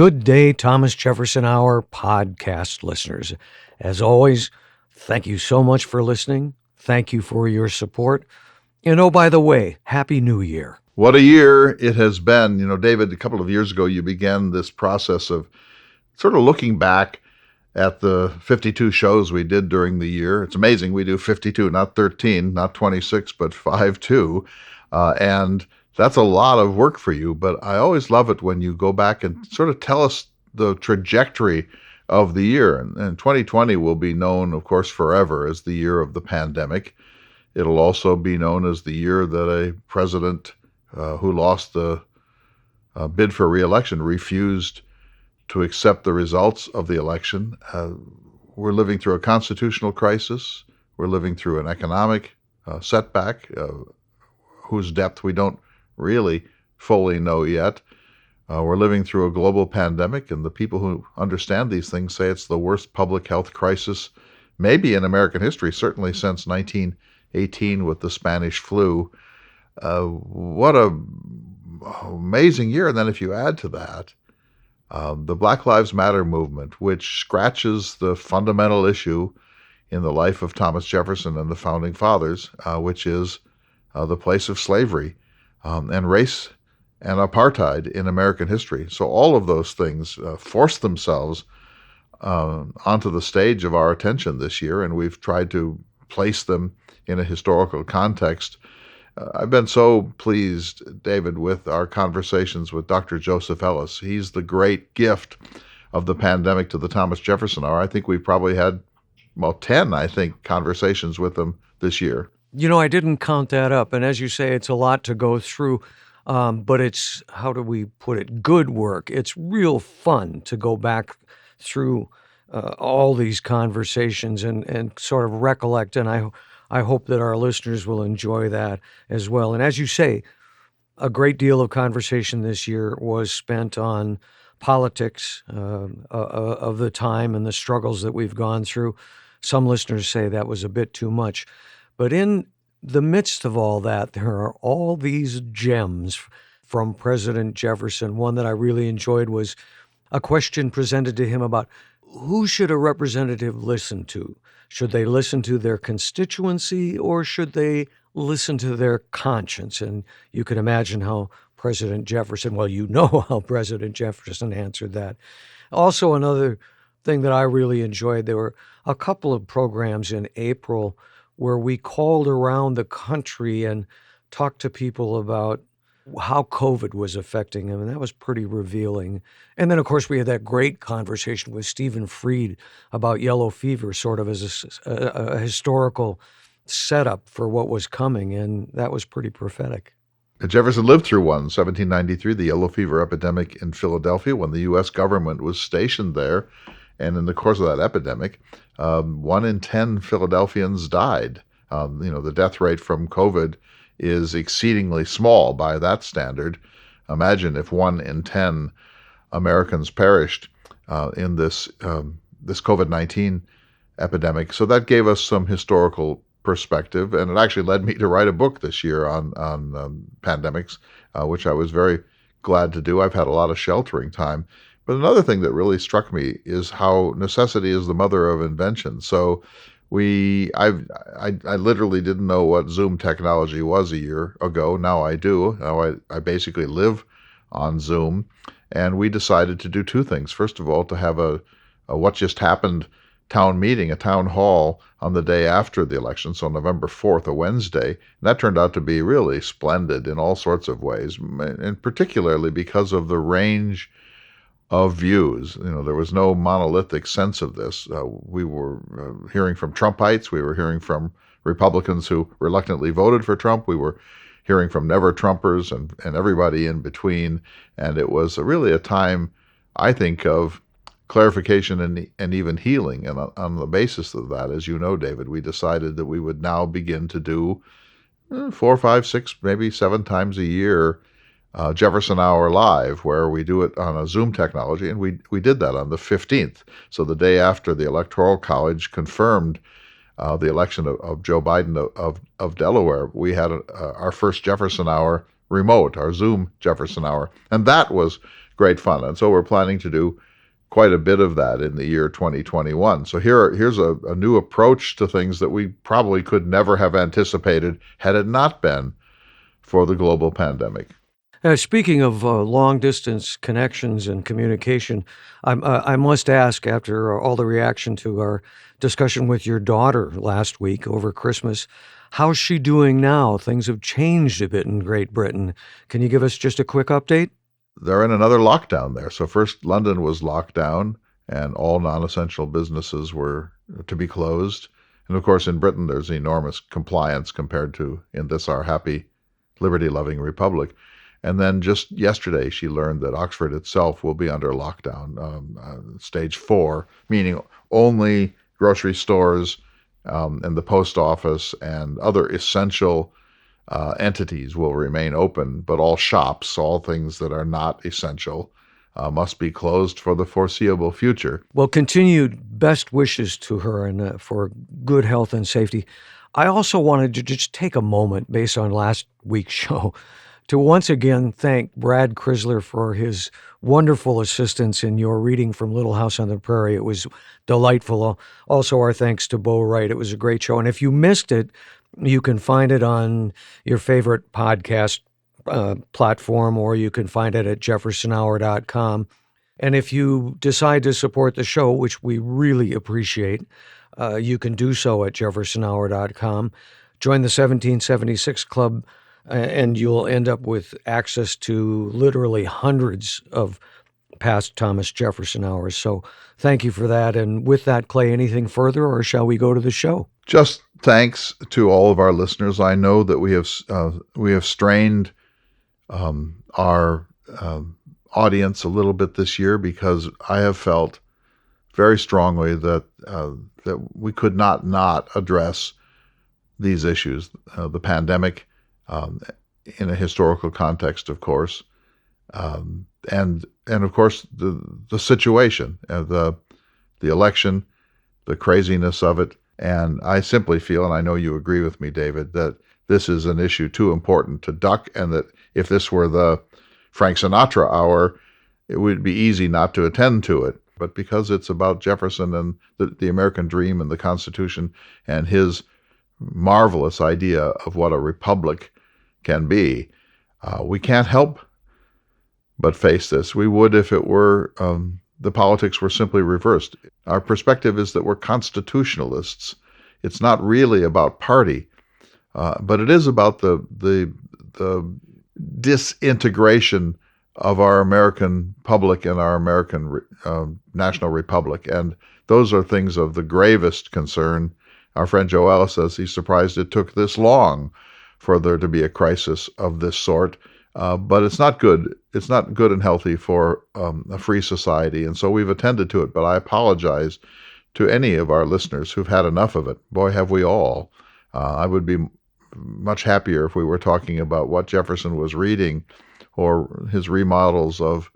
Good day, Thomas Jefferson Hour podcast listeners. As always, thank you so much for listening. Thank you for your support. And oh, by the way, Happy New Year. What a year it has been. You know, David, a couple of years ago, you began this process of sort of looking back at the 52 shows we did during the year. It's amazing. We do 52, not 13, not 26, but 5-2. And that's a lot of work for you. But I always love it when you go back and sort of tell us the trajectory of the year. And 2020 will be known, of course, forever as the year of the pandemic. It'll also be known as the year that a president who lost the bid for re-election refused to accept the results of the election. We're living through a constitutional crisis. We're living through an economic setback whose depth we don't really fully know yet. We're living through a global pandemic, and the people who understand these things say it's the worst public health crisis maybe in American history, certainly since 1918 with the Spanish flu. What a amazing year. And then if you add to that the Black Lives Matter movement, which scratches the fundamental issue in the life of Thomas Jefferson and the Founding Fathers, which is the place of slavery and race and apartheid in American history. So all of those things force themselves onto the stage of our attention this year, and we've tried to place them in a historical context. I've been so pleased, David, with our conversations with Dr. Joseph Ellis. He's the great gift of the pandemic to the Thomas Jefferson Hour. I think we've probably had, 10, conversations with him this year. You know, I didn't count that up. And as you say, it's a lot to go through. But it's, how do we put it, good work. It's real fun to go back through all these conversations and sort of recollect. And I hope that our listeners will enjoy that as well. And as you say, a great deal of conversation this year was spent on politics of the time and the struggles that we've gone through. Some listeners say that was a bit too much. But in the midst of all that, there are all these gems from President Jefferson. One that I really enjoyed was a question presented to him about who should a representative listen to? Should they listen to their constituency or should they listen to their conscience? And you can imagine how President Jefferson, well, you know how President Jefferson answered that. Also, another thing that I really enjoyed, there were a couple of programs in April where we called around the country and talked to people about how COVID was affecting them, and that was pretty revealing. And then, of course, we had that great conversation with Stephen Fried about yellow fever, sort of as a historical setup for what was coming, and that was pretty prophetic. Jefferson lived through one, 1793, the yellow fever epidemic in Philadelphia, when the U.S. government was stationed there. And in the course of that epidemic, 1 in 10 Philadelphians died. The death rate from COVID is exceedingly small by that standard. Imagine if 1 in 10 Americans perished in this COVID-19 epidemic. So that gave us some historical perspective, and it actually led me to write a book this year on pandemics, which I was very glad to do. I've had a lot of sheltering time. But another thing that really struck me is how necessity is the mother of invention. So I literally didn't know what Zoom technology was a year ago. Now I do. Now I basically live on Zoom. And we decided to do two things. First of all, to have a what just happened town meeting, a town hall on the day after the election, so November 4th, a Wednesday. And that turned out to be really splendid in all sorts of ways, and particularly because of the range of views. There was no monolithic sense of this. We were hearing from Trumpites. We were hearing from Republicans who reluctantly voted for Trump. We were hearing from never-Trumpers and everybody in between. And it was really a time, I think, of clarification and even healing. And on the basis of that, as you know, David, we decided that we would now begin to do 4, 5, 6, maybe 7 times a year Jefferson Hour Live, where we do it on a Zoom technology, and we did that on the 15th. So the day after the Electoral College confirmed the election of Joe Biden of Delaware, we had our first Jefferson Hour remote, our Zoom Jefferson Hour. And that was great fun. And so we're planning to do quite a bit of that in the year 2021. So here's a new approach to things that we probably could never have anticipated had it not been for the global pandemic. Speaking of long-distance connections and communication, I must ask, after all the reaction to our discussion with your daughter last week over Christmas, how's she doing now? Things have changed a bit in Great Britain. Can you give us just a quick update? They're in another lockdown there. So first London was locked down and all non-essential businesses were to be closed. And of course in Britain there's enormous compliance compared to in this our happy liberty-loving republic. And then just yesterday she learned that Oxford itself will be under lockdown, stage 4, meaning only grocery stores and the post office and other essential entities will remain open, but all shops, all things that are not essential, must be closed for the foreseeable future. Well, continued best wishes to her and for good health and safety. I also wanted to just take a moment, based on last week's show, to once again thank Brad Chrysler for his wonderful assistance in your reading from Little House on the Prairie. It was delightful. Also, our thanks to Bo Wright. It was a great show. And if you missed it, you can find it on your favorite podcast platform, or you can find it at jeffersonhour.com. And if you decide to support the show, which we really appreciate, you can do so at jeffersonhour.com. Join the 1776 Club, and you'll end up with access to literally hundreds of past Thomas Jefferson hours. So thank you for that. And with that, Clay, anything further, or shall we go to the show? Just thanks to all of our listeners. I know that we have strained our audience a little bit this year because I have felt very strongly that we could not address these issues, the pandemic, in a historical context, of course, and of course the situation, the election, the craziness of it. And I simply feel, and I know you agree with me, David, that this is an issue too important to duck, and that if this were the Frank Sinatra hour, it would be easy not to attend to it. But because it's about Jefferson and the American dream and the Constitution and his marvelous idea of what a republic can be, we can't help but face this. We would if it were the politics were simply reversed. Our perspective is that we're constitutionalists. It's not really about party, but it is about the disintegration of our American public and our American national republic. And those are things of the gravest concern. Our friend Joe Ellis says he's surprised it took this long for there to be a crisis of this sort. But it's not good. It's not good and healthy for a free society. And so we've attended to it. But I apologize to any of our listeners who've had enough of it. Boy, have we all. I would be much happier if we were talking about what Jefferson was reading, or his remodels of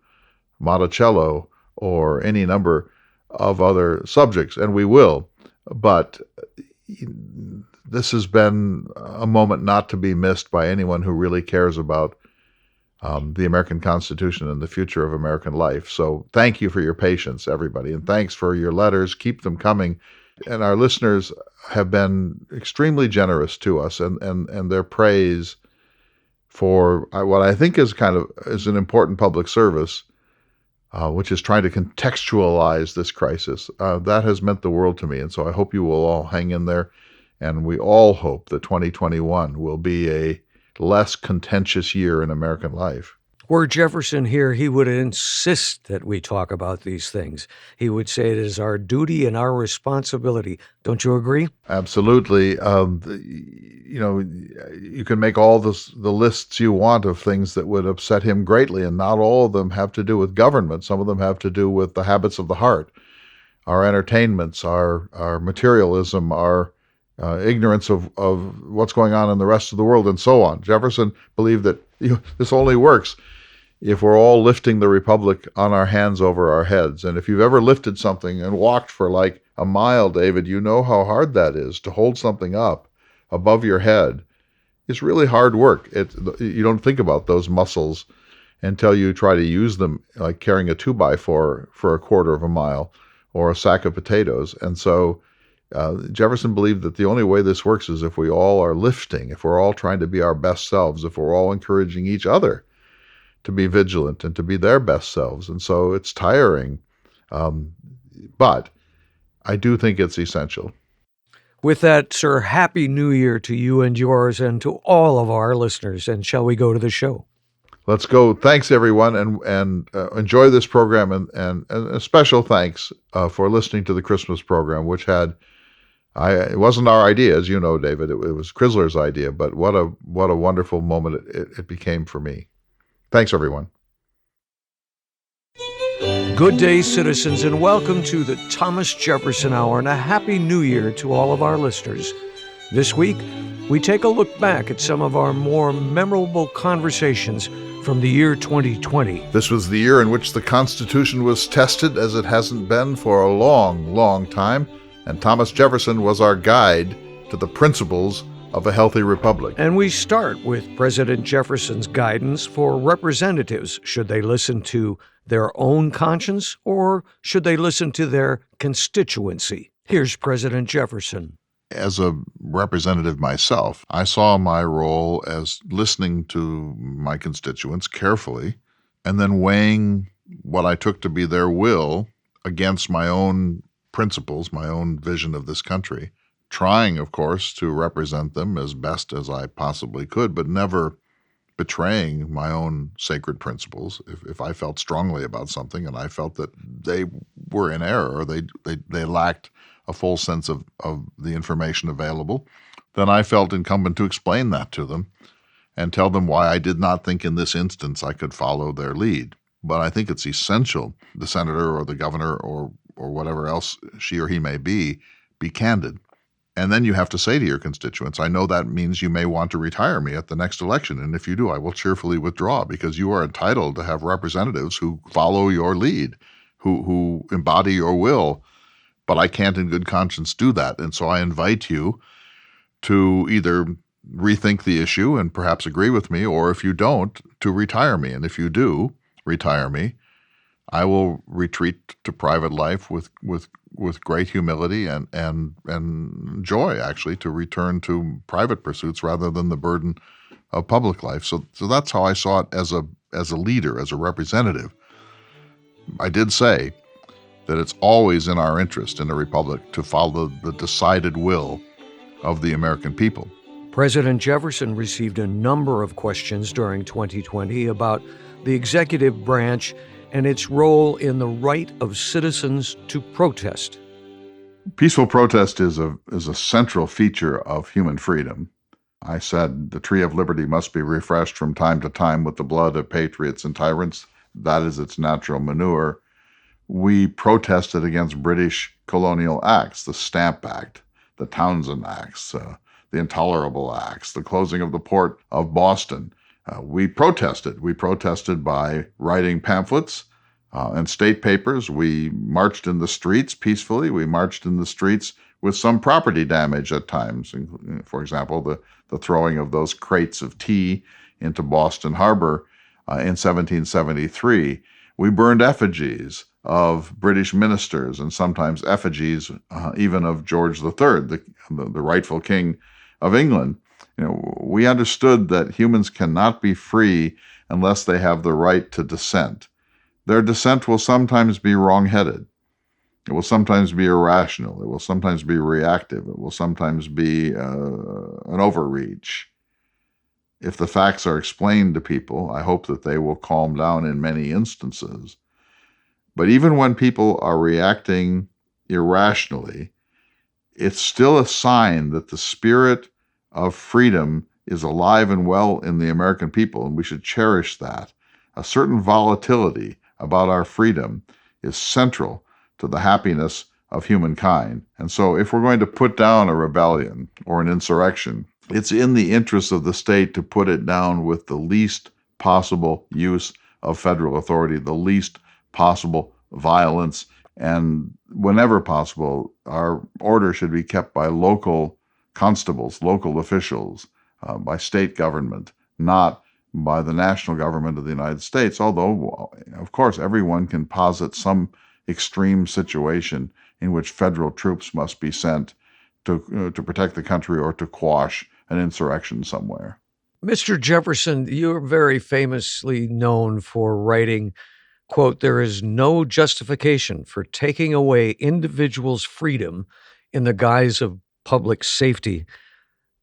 Monticello, or any number of other subjects, and we will. But this has been a moment not to be missed by anyone who really cares about the American Constitution and the future of American life. So thank you for your patience, everybody, and thanks for your letters. Keep them coming. And our listeners have been extremely generous to us, and their praise for what I think is an important public service, which is trying to contextualize this crisis. That has meant the world to me, and so I hope you will all hang in there, and we all hope that 2021 will be a less contentious year in American life. Were Jefferson here, he would insist that we talk about these things. He would say it is our duty and our responsibility. Don't you agree? Absolutely. You can make all the lists you want of things that would upset him greatly, and not all of them have to do with government. Some of them have to do with the habits of the heart, our entertainments, our materialism, our ignorance of what's going on in the rest of the world, and so on. Jefferson believed that this only works if we're all lifting the republic on our hands over our heads. And if you've ever lifted something and walked for like a mile, David, you know how hard that is to hold something up above your head. It's really hard work. You don't think about those muscles until you try to use them, like carrying a 2x4 for a quarter of a mile or a sack of potatoes. And so Jefferson believed that the only way this works is if we all are lifting, if we're all trying to be our best selves, if we're all encouraging each other to be vigilant and to be their best selves. And so it's tiring, but I do think it's essential. With that, sir, Happy New Year to you and yours and to all of our listeners. And shall we go to the show? Let's go. Thanks, everyone, and enjoy this program. And a special thanks for listening to the Christmas program, which had, it wasn't our idea, as you know, David. It was Chrysler's idea, but what a wonderful moment it became for me. Thanks, everyone. Good day, citizens, and welcome to the Thomas Jefferson Hour, and a Happy New Year to all of our listeners. This week, we take a look back at some of our more memorable conversations from the year 2020. This was the year in which the Constitution was tested as it hasn't been for a long, long time, and Thomas Jefferson was our guide to the principles of a healthy republic. And we start with President Jefferson's guidance for representatives. Should they listen to their own conscience, or should they listen to their constituency? Here's President Jefferson. As a representative myself, I saw my role as listening to my constituents carefully and then weighing what I took to be their will against my own principles, my own vision of this country, trying, of course, to represent them as best as I possibly could, but never betraying my own sacred principles. If I felt strongly about something and I felt that they were in error or they lacked a full sense of the information available, then I felt incumbent to explain that to them and tell them why I did not think in this instance I could follow their lead. But I think it's essential the senator or the governor or whatever else she or he may be candid. And then you have to say to your constituents, I know that means you may want to retire me at the next election. And if you do, I will cheerfully withdraw, because you are entitled to have representatives who follow your lead, who embody your will. But I can't in good conscience do that. And so I invite you to either rethink the issue and perhaps agree with me, or if you don't, to retire me. And if you do retire me, I will retreat to private life with great humility and joy, actually, to return to private pursuits rather than the burden of public life. So that's how I saw it as a leader, as a representative. I did say that it's always in our interest in a republic to follow the decided will of the American people. President Jefferson received a number of questions during 2020 about the executive branch and its role in the right of citizens to protest. Peaceful protest is a central feature of human freedom. I said the tree of liberty must be refreshed from time to time with the blood of patriots and tyrants. That is its natural manure. We protested against British colonial acts, the Stamp Act, the Townsend Acts, the Intolerable Acts, the closing of the port of Boston. We protested. We protested by writing pamphlets and state papers. We marched in the streets peacefully. We marched in the streets with some property damage at times. For example, the throwing of those crates of tea into Boston Harbor in 1773. We burned effigies of British ministers and sometimes effigies even of George III, the rightful king of England. We understood that humans cannot be free unless they have the right to dissent. Their dissent will sometimes be wrong-headed. It will sometimes be irrational. It will sometimes be reactive. It will sometimes be an overreach. If the facts are explained to people, I hope that they will calm down in many instances. But even when people are reacting irrationally, it's still a sign that the spirit of freedom is alive and well in the American people, and we should cherish that. A certain volatility about our freedom is central to the happiness of humankind. And so if we're going to put down a rebellion or an insurrection, it's in the interest of the state to put it down with the least possible use of federal authority, the least possible violence, and whenever possible, our order should be kept by local constables, local officials, by state government, not by the national government of the United States, although, of course, everyone can posit some extreme situation in which federal troops must be sent to protect the country or to quash an insurrection somewhere. Mr. Jefferson, you're very famously known for writing, quote, "There is no justification for taking away individuals' freedom in the guise of public safety.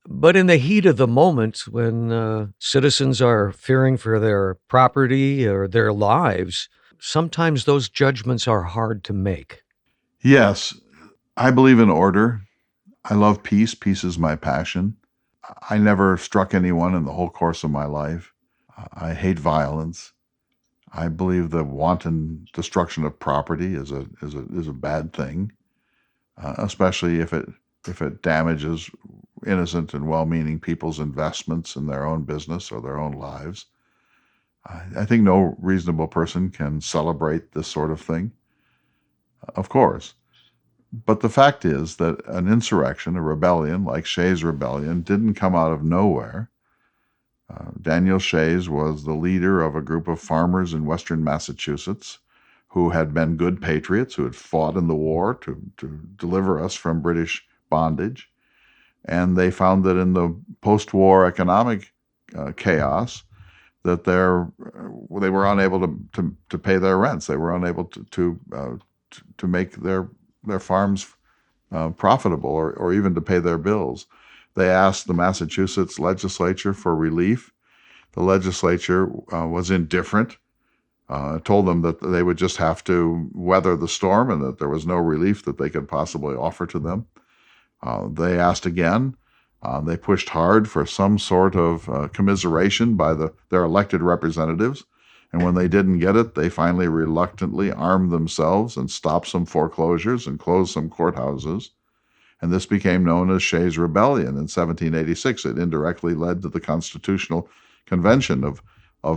But in the heat of the moment, when citizens are fearing for their property or their lives, sometimes those judgments are hard to make." Yes, I believe in order. I love peace. Peace is my passion. I never struck anyone in the whole course of my life. I hate violence. I believe the wanton destruction of property is a bad thing, especially if it damages innocent and well-meaning people's investments in their own business or their own lives. I think no reasonable person can celebrate this sort of thing, of course. But the fact is that an insurrection, a rebellion like Shays' Rebellion, didn't come out of nowhere. Daniel Shays was the leader of a group of farmers in western Massachusetts who had been good patriots, who had fought in the war to deliver us from British bondage. And they found that in the post-war economic chaos, that they were unable to pay their rents. They were unable to make their farms profitable or even to pay their bills. They asked the Massachusetts legislature for relief. The legislature was indifferent, told them that they would just have to weather the storm and that there was no relief that they could possibly offer to them. They asked again. They pushed hard for some sort of commiseration by their elected representatives. And when they didn't get it, they finally reluctantly armed themselves and stopped some foreclosures and closed some courthouses. And this became known as Shays' Rebellion in 1786. It indirectly led to the Constitutional Convention of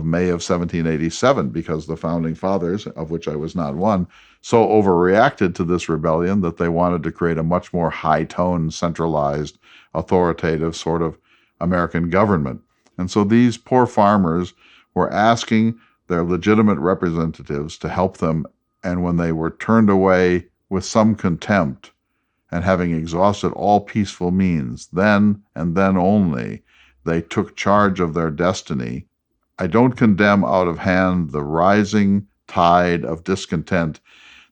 May of 1787, because the founding fathers, of which I was not one, so overreacted to this rebellion that they wanted to create a much more high-toned, centralized, authoritative sort of American government. And so these poor farmers were asking their legitimate representatives to help them, and when they were turned away with some contempt, and having exhausted all peaceful means, then and then only, they took charge of their destiny. I don't condemn out of hand the rising tide of discontent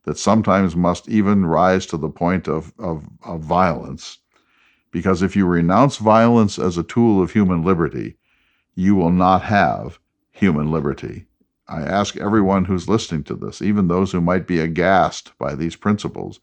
that sometimes must even rise to the point of violence, because if you renounce violence as a tool of human liberty, you will not have human liberty. I ask everyone who's listening to this, even those who might be aghast by these principles,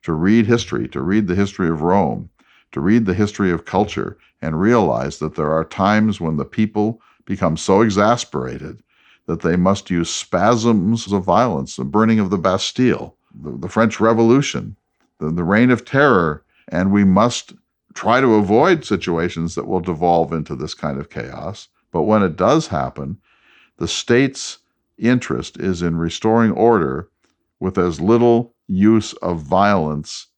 to read history, to read the history of Rome, to read the history of culture, and realize that there are times when the people become so exasperated that they must use spasms of violence, the burning of the Bastille, the French Revolution, the Reign of Terror, and we must try to avoid situations that will devolve into this kind of chaos. But when it does happen, the state's interest is in restoring order with as little use of violence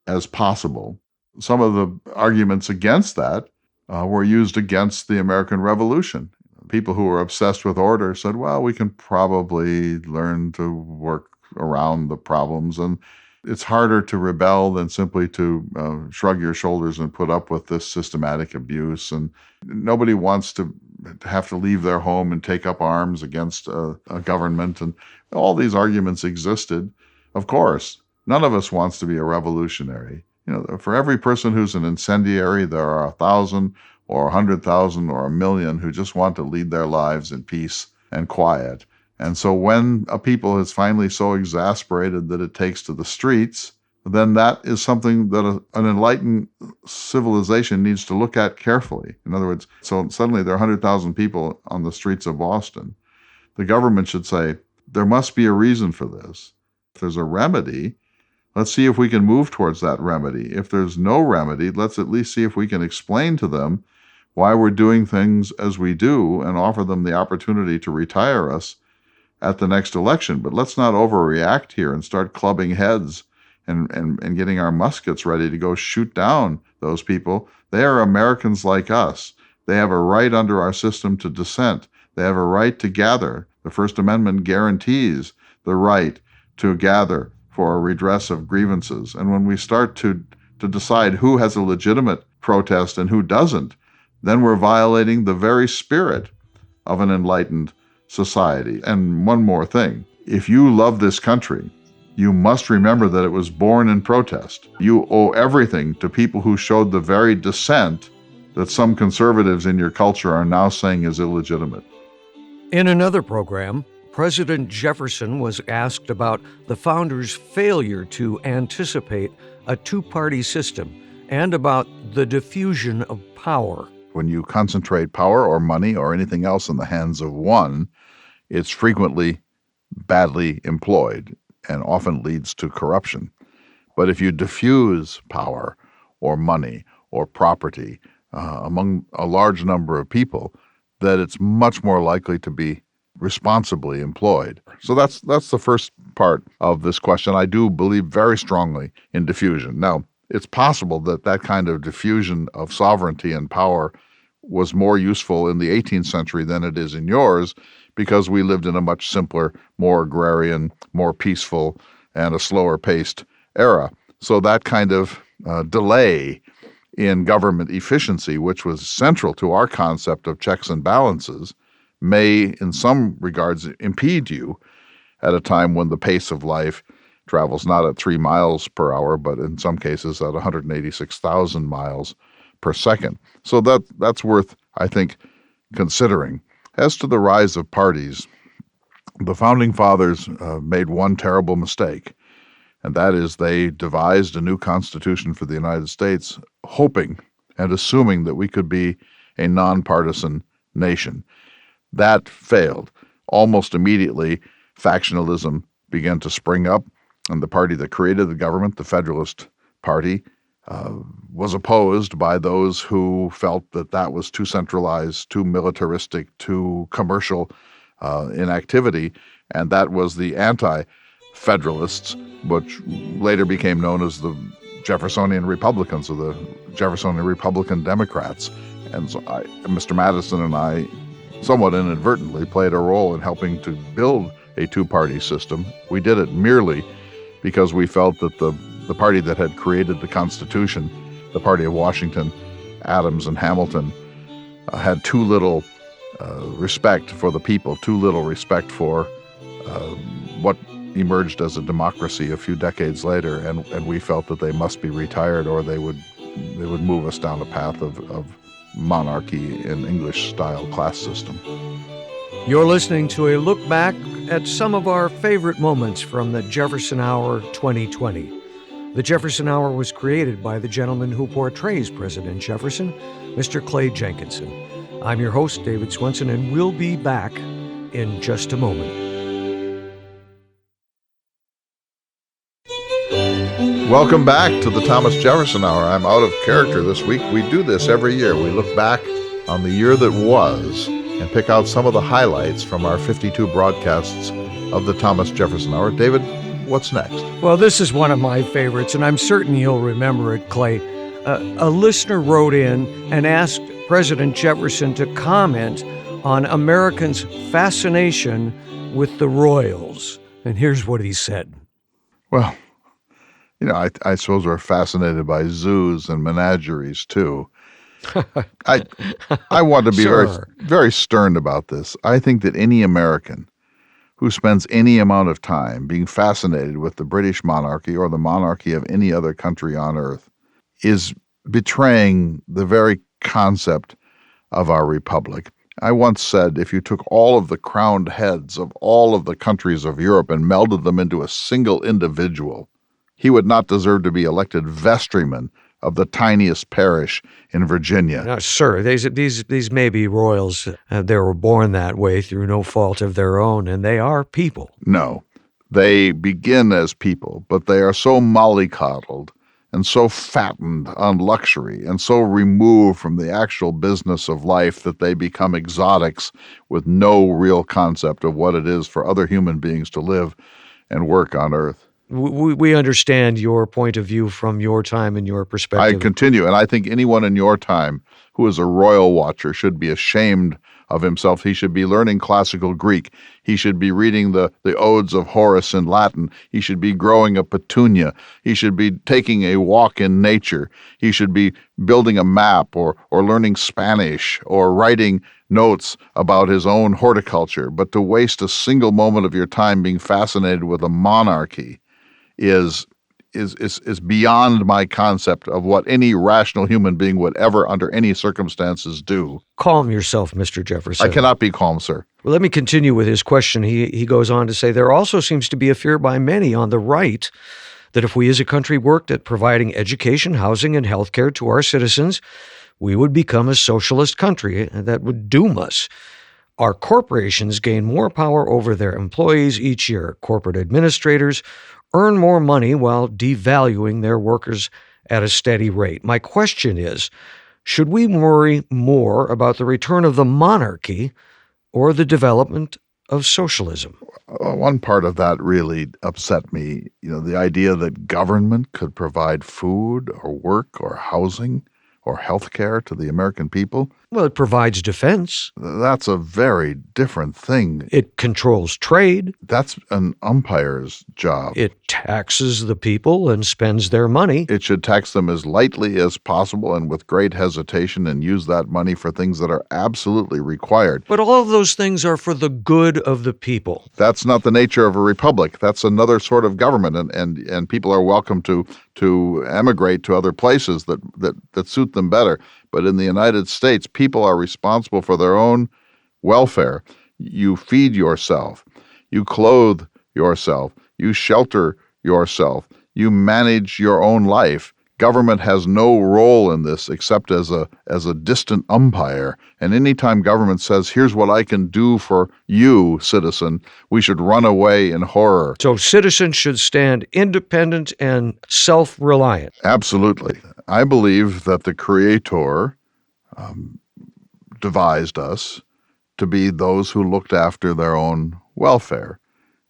as possible. Some of the arguments against that were used against the American Revolution. People who were obsessed with order said, well, we can probably learn to work around the problems, and it's harder to rebel than simply to shrug your shoulders and put up with this systematic abuse. And nobody wants to have to leave their home and take up arms against a government. And all these arguments existed. Of course, none of us wants to be a revolutionary. For every person who's an incendiary, there are 1,000 or 100,000 or 1,000,000 who just want to lead their lives in peace and quiet. And so when a people is finally so exasperated that it takes to the streets, then that is something that an enlightened civilization needs to look at carefully. In other words, so suddenly there are 100,000 people on the streets of Boston. The government should say, there must be a reason for this. If there's a remedy, let's see if we can move towards that remedy. If there's no remedy, let's at least see if we can explain to them why we're doing things as we do and offer them the opportunity to retire us at the next election. But let's not overreact here and start clubbing heads and getting our muskets ready to go shoot down those people. They are Americans like us. They have a right under our system to dissent. They have a right to gather. The First Amendment guarantees the right to gather for a redress of grievances. And when we start to decide who has a legitimate protest and who doesn't, then we're violating the very spirit of an enlightened society. And one more thing, if you love this country, you must remember that it was born in protest. You owe everything to people who showed the very dissent that some conservatives in your culture are now saying is illegitimate. In another program, President Jefferson was asked about the founders' failure to anticipate a two-party system and about the diffusion of power. When you concentrate power or money or anything else in the hands of one, it's frequently badly employed and often leads to corruption. But if you diffuse power or money or property among a large number of people, that it's much more likely to be responsibly employed. So that's the first part of this question. I do believe very strongly in diffusion. Now, it's possible that kind of diffusion of sovereignty and power was more useful in the 18th century than it is in yours, because we lived in a much simpler, more agrarian, more peaceful, and a slower-paced era. So that kind of delay in government efficiency, which was central to our concept of checks and balances, may, in some regards, impede you at a time when the pace of life travels not at 3 miles per hour, but in some cases at 186,000 miles per second. So that's worth, I think, considering. As to the rise of parties, the Founding Fathers made one terrible mistake, and that is they devised a new Constitution for the United States, hoping and assuming that we could be a nonpartisan nation. That failed. Almost immediately, factionalism began to spring up, and the party that created the government, the Federalist Party, was opposed by those who felt that was too centralized, too militaristic, too commercial in activity, and that was the anti-Federalists, which later became known as the Jeffersonian Republicans or the Jeffersonian Republican Democrats. And so Mr. Madison and I somewhat inadvertently played a role in helping to build a two-party system. We did it merely because we felt that the party that had created the Constitution, the party of Washington, Adams, and Hamilton, had too little respect for the people, too little respect for what emerged as a democracy a few decades later, and we felt that they must be retired or they would move us down a path of monarchy and English-style class system. You're listening to a look back at some of our favorite moments from the Jefferson Hour 2020. The Jefferson Hour was created by the gentleman who portrays President Jefferson, Mr. Clay Jenkinson. I'm your host, David Swenson, and we'll be back in just a moment. Welcome back to the Thomas Jefferson Hour. I'm out of character this week. We do this every year. We look back on the year that was and pick out some of the highlights from our 52 broadcasts of the Thomas Jefferson Hour. David, what's next? Well, this is one of my favorites, and I'm certain you'll remember it, Clay. A listener wrote in and asked President Jefferson to comment on Americans' fascination with the royals. And here's what he said. Well, I suppose we're fascinated by zoos and menageries, too. I want to be Sure. very, very stern about this. I think that any American who spends any amount of time being fascinated with the British monarchy or the monarchy of any other country on earth is betraying the very concept of our republic. I once said if you took all of the crowned heads of all of the countries of Europe and melded them into a single individual, he would not deserve to be elected vestryman of the tiniest parish in Virginia. Now, sir, these may be royals. They were born that way through no fault of their own, and they are people. No, they begin as people, but they are so mollycoddled and so fattened on luxury and so removed from the actual business of life that they become exotics with no real concept of what it is for other human beings to live and work on earth. We understand your point of view from your time and your perspective. I continue, and I think anyone in your time who is a royal watcher should be ashamed of himself. He should be learning classical Greek. He should be reading the odes of Horace in Latin. He should be growing a petunia. He should be taking a walk in nature. He should be building a map or learning Spanish or writing notes about his own horticulture. But to waste a single moment of your time being fascinated with a monarchy is beyond my concept of what any rational human being would ever, under any circumstances, do. Calm yourself, Mr. Jefferson. I cannot be calm, sir. Well, let me continue with his question. He goes on to say, there also seems to be a fear by many on the right that if we as a country worked at providing education, housing, and health care to our citizens, we would become a socialist country that would doom us. Our corporations gain more power over their employees each year. Corporate administrators earn more money while devaluing their workers at a steady rate. My question is, should we worry more about the return of the monarchy or the development of socialism? One part of that really upset me. The idea that government could provide food or work or housing or health care to the American people. Well, it provides defense. That's a very different thing. It controls trade. That's an umpire's job. It taxes the people and spends their money. It should tax them as lightly as possible and with great hesitation and use that money for things that are absolutely required. But all of those things are for the good of the people. That's not the nature of a republic. That's another sort of government, and people are welcome to emigrate to other places that suit them better. But in the United States, people are responsible for their own welfare. You feed yourself. You clothe yourself. You shelter yourself. You manage your own life. Government has no role in this except as a distant umpire. And anytime government says, here's what I can do for you, citizen, we should run away in horror. So citizens should stand independent and self-reliant. Absolutely. I believe that the Creator devised us to be those who looked after their own welfare.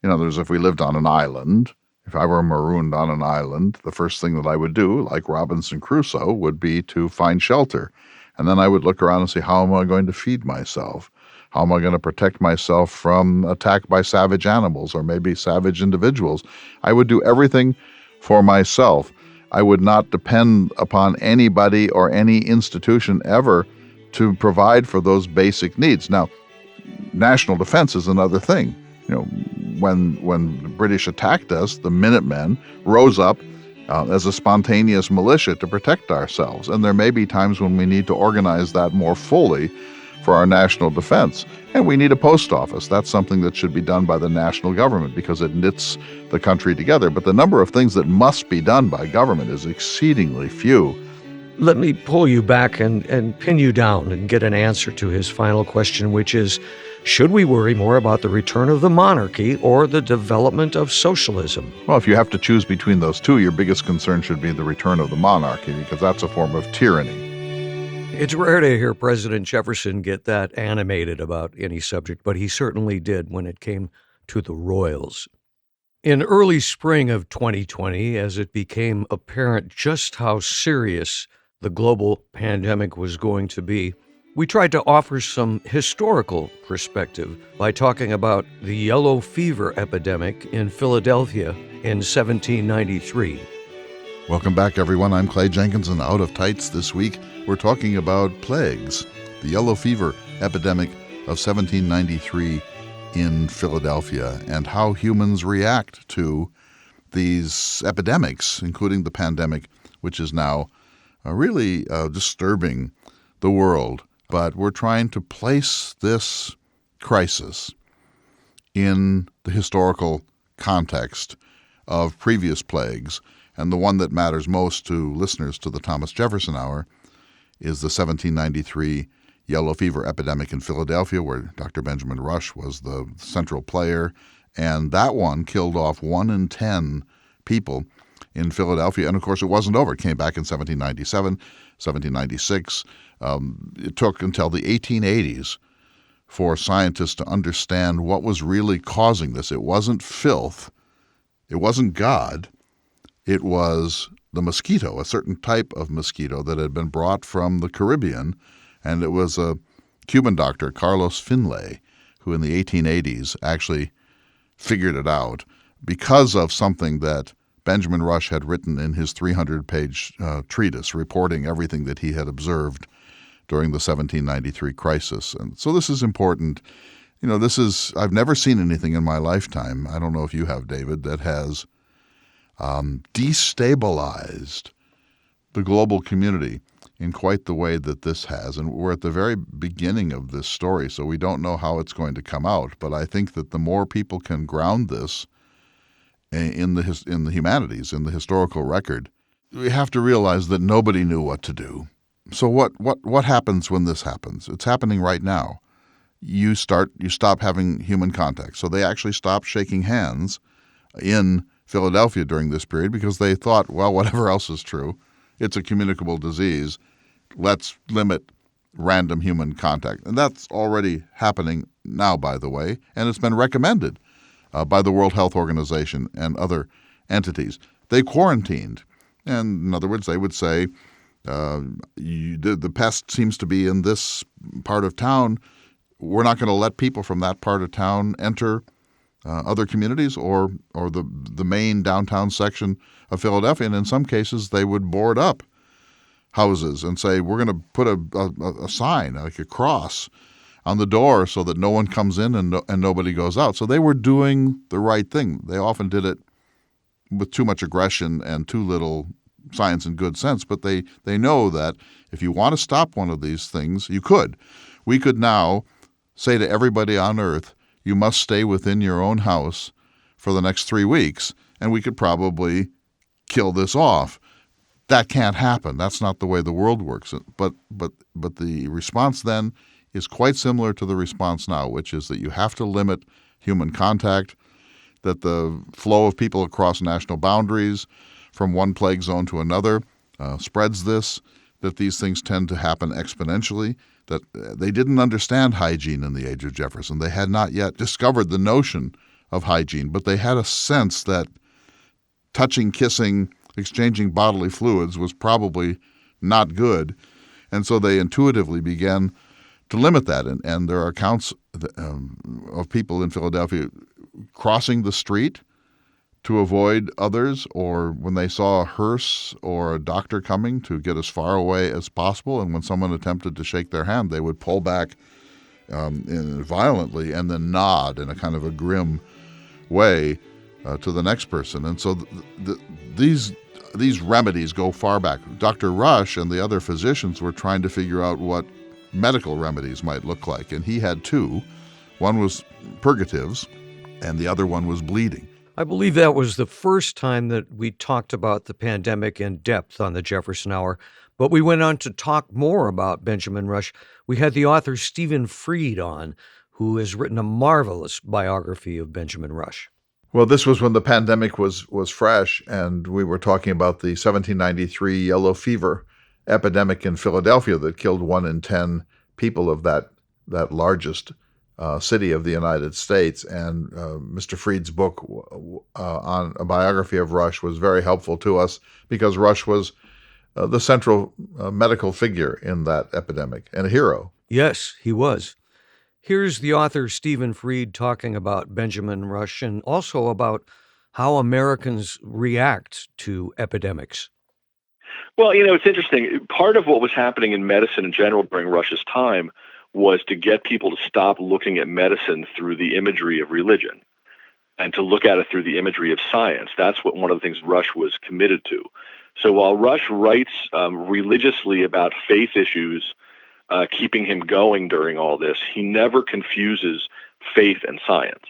In other words, if we lived on an island, if I were marooned on an island, the first thing that I would do, like Robinson Crusoe, would be to find shelter. And then I would look around and say, how am I going to feed myself? How am I going to protect myself from attack by savage animals or maybe savage individuals? I would do everything for myself. I would not depend upon anybody or any institution ever to provide for those basic needs. Now, national defense is another thing. When the British attacked us, the Minutemen rose up as a spontaneous militia to protect ourselves. And there may be times when we need to organize that more fully for our national defense. And we need a post office. That's something that should be done by the national government because it knits the country together. But the number of things that must be done by government is exceedingly few. Let me pull you back and pin you down and get an answer to his final question, which is, should we worry more about the return of the monarchy or the development of socialism? Well, if you have to choose between those two, your biggest concern should be the return of the monarchy because that's a form of tyranny. It's rare to hear President Jefferson get that animated about any subject, but he certainly did when it came to the royals. In early spring of 2020, as it became apparent just how serious the global pandemic was going to be, we tried to offer some historical perspective by talking about the yellow fever epidemic in Philadelphia in 1793. Welcome back, everyone. I'm Clay Jenkinson. Out of Tights this week, we're talking about plagues, the yellow fever epidemic of 1793 in Philadelphia, and how humans react to these epidemics, including the pandemic, which is now really disturbing the world. But we're trying to place this crisis in the historical context of previous plagues. And the one that matters most to listeners to the Thomas Jefferson Hour is the 1793 yellow fever epidemic in Philadelphia, where Dr. Benjamin Rush was the central player. And that one killed off 1 in 10 people in Philadelphia. And, of course, it wasn't over. It came back in 1797, 1796. It took until the 1880s for scientists to understand what was really causing this. It wasn't filth. It wasn't God. It was the mosquito, a certain type of mosquito that had been brought from the Caribbean, and it was a Cuban doctor Carlos Finlay, who in the 1880s actually figured it out because of something that Benjamin Rush had written in his 300-page treatise reporting everything that he had observed during the 1793 crisis. And so this is important. I've never seen anything in my lifetime, I don't know if you have, David, that has destabilized the global community in quite the way that this has. And we're at the very beginning of this story, so we don't know how it's going to come out. But I think that the more people can ground this in the humanities, in the historical record, we have to realize that nobody knew what to do. So what happens when this happens? It's happening right now. You stop having human contact. So they actually stopped shaking hands in Philadelphia during this period because they thought, well, whatever else is true, it's a communicable disease. Let's limit random human contact. And that's already happening now, by the way, and it's been recommended by the World Health Organization and other entities. They quarantined. And in other words, they would say, the pest seems to be in this part of town. We're not going to let people from that part of town enter other communities or the main downtown section of Philadelphia. And in some cases, they would board up houses and say, we're going to put a sign, like a cross, on the door so that no one comes in and nobody goes out. So they were doing the right thing. They often did it with too much aggression and too little science and good sense, but they know that if you want to stop one of these things, you could. We could now say to everybody on Earth, you must stay within your own house for the next 3 weeks, and we could probably kill this off. That can't happen. That's not the way the world works. But the response then is quite similar to the response now, which is that you have to limit human contact, that the flow of people across national boundaries from one plague zone to another spreads this, that these things tend to happen exponentially, that they didn't understand hygiene in the age of Jefferson. They had not yet discovered the notion of hygiene, but they had a sense that touching, kissing, exchanging bodily fluids was probably not good. And so they intuitively began to limit that. And there are accounts of people in Philadelphia crossing the street to avoid others, or when they saw a hearse or a doctor coming, to get as far away as possible. And when someone attempted to shake their hand, they would pull back violently and then nod in a kind of a grim way to the next person. And so these remedies go far back. Dr. Rush and the other physicians were trying to figure out what medical remedies might look like. And he had two. One was purgatives, and the other one was bleeding. I believe that was the first time that we talked about the pandemic in depth on the Jefferson Hour, but we went on to talk more about Benjamin Rush. We had the author Stephen Fried on, who has written a marvelous biography of Benjamin Rush. Well, this was when the pandemic was fresh, and we were talking about the 1793 yellow fever epidemic in Philadelphia that killed 1 in 10 people of that largest city of the United States. And Mr. Fried's book on a biography of Rush was very helpful to us because Rush was the central medical figure in that epidemic and a hero. Yes, he was. Here's the author Stephen Fried talking about Benjamin Rush and also about how Americans react to epidemics. Well, it's interesting. Part of what was happening in medicine in general during Rush's time was to get people to stop looking at medicine through the imagery of religion and to look at it through the imagery of science. That's what one of the things Rush was committed to. So while Rush writes religiously about faith issues, keeping him going during all this, he never confuses faith and science.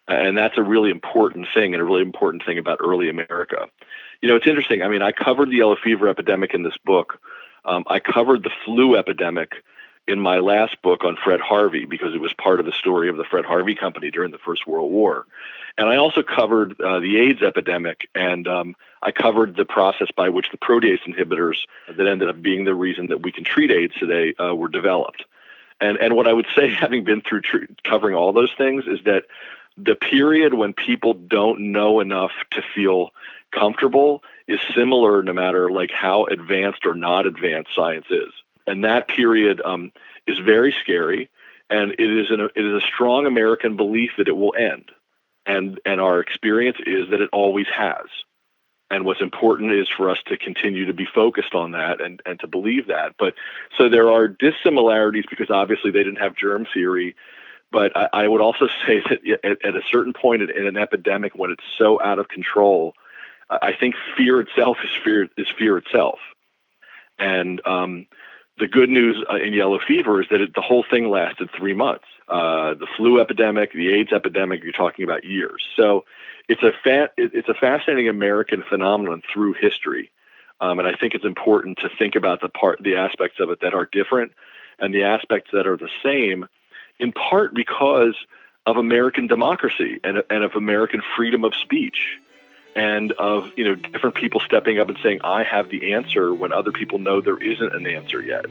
And that's a really important thing, and a really important thing about early America. It's interesting. I mean, I covered the yellow fever epidemic in this book. I covered the flu epidemic in my last book on Fred Harvey because it was part of the story of the Fred Harvey Company during the First World War. And I also covered the AIDS epidemic, and I covered the process by which the protease inhibitors that ended up being the reason that we can treat AIDS today were developed. And what I would say, having been through covering all those things, is that the period when people don't know enough to feel comfortable is similar no matter like how advanced or not advanced science is. And that period is very scary, and it is a strong American belief that it will end, and our experience is that it always has. And what's important is for us to continue to be focused on that and to believe that. But so there are dissimilarities because obviously they didn't have germ theory. But I would also say that at a certain point in an epidemic, when it's so out of control, I think fear itself is fear itself. And the good news in yellow fever is that the whole thing lasted 3 months. The flu epidemic, the AIDS epidemic, you're talking about years. So it's a fascinating American phenomenon through history. And I think it's important to think about the aspects of it that are different and the aspects that are the same, in part because of American democracy and of American freedom of speech and of different people stepping up and saying, I have the answer when other people know there isn't an answer yet.